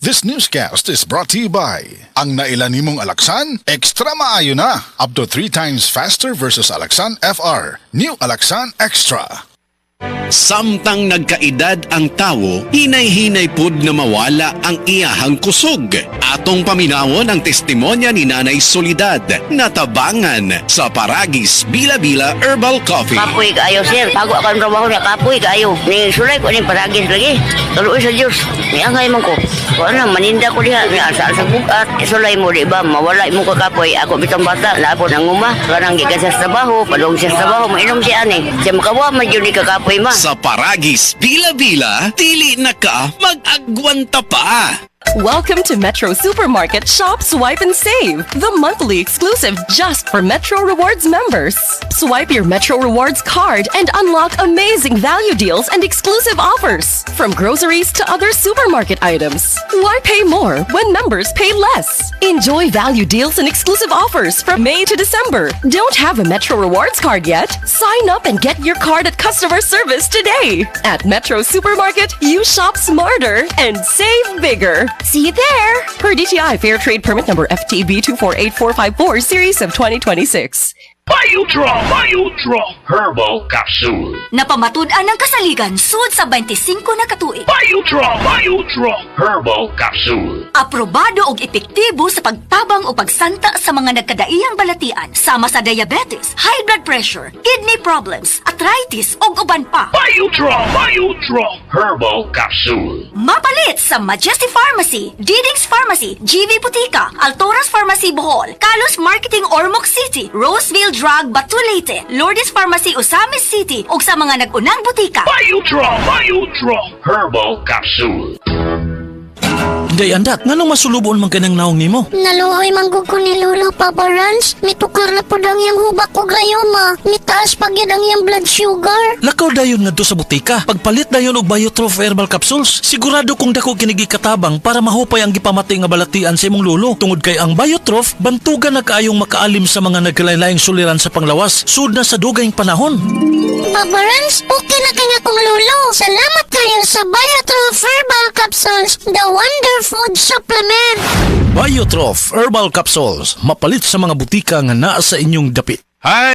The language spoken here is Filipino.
This newscast is brought to you by ang nailan nimong Alaksan, extra maayo na. Up to 3 times faster versus Alaksan FR. New Alaksan Extra. Samtang nagkaedad ang tawo, hinay-hinay pud na mawala ang iyahang kusog. Atong paminawon ang testimonya ni Nanay Soledad, natabangan sa Paragis Bila-Bila Herbal Coffee. Kapoy kaayo, sir. Bago ako ang trabaho niya, kapoy kaayo. Ni sulay ko ni Paragis lagi. Tuloy sa Diyos. Ni angay man ko. Kung ano, maninda ko diha. Ni asa sa bukat. Sulay mo, di ba? Mawala mo ka kapoy. Ako bitang bata. Lapo ng uma. Karang gikan siya sa trabaho. Padong siya sa trabaho. Mainom siya ani. Siya makawa, magyuni ka kapoy ma. Sa Paragis Bila-Bila, dili na ka mag-agwanta pa. Welcome to Metro Supermarket Shop, Swipe and Save, the monthly exclusive just for Metro Rewards members. Swipe your Metro Rewards card and unlock amazing value deals and exclusive offers, from groceries to other supermarket items. Why pay more when members pay less? Enjoy value deals and exclusive offers from May to December. Don't have a Metro Rewards card yet? Sign up and get your card at customer service today. At Metro Supermarket, you shop smarter and save bigger. See you there! Per DTI Fair Trade Permit number FTB 248454 Series of 2026. Biodraw Herbal Capsule. Napamatud-an ng kasaligan sud sa 25 na katuig. Biodraw Herbal Capsule. Aprobado og epektibo sa pagtabang o pagsanta sa mga nagkadaiyang balatian sama sa diabetes, high blood pressure, kidney problems, arthritis ug uban pa. Biodraw Herbal Capsule. Mapalit sa Majesty Pharmacy, Diding's Pharmacy, GV Butika, Altoras Pharmacy Bohol, Kalos Marketing Ormoc City, Roseville Drug Batulete, Lourdes Pharmacy Osamis City ug sa mga nag-unang butika. Biodraw Herbal Capsule. Day andak, nganong masulubon man kanang naong nimo? Naluhoy manggug ko ni Lolo, Papa Rans. Mitukar na po dang yung hubak ko gayoma. Mitaas pag yun ang yung blood sugar. Lakaw dayon nga sa butika. Pagpalit dayon og Biotrof Herbal Capsules, sigurado kung dako kinigi katabang para mahupay ang gipamati nga balatian sa imong lolo. Tungod kay ang Biotrof, bantugan na kaayong makaalim sa mga nagkalain-laing suliran sa panglawas, sud na sa dugayng panahon. Papa Rans, okay na kaya kong Lolo. Salamat kayo sa Biotrof Herbal Capsules, the wonder food supplement. Biotrof Herbal Capsules, mapalit sa mga butika nga naa sa inyong dapit. Hi!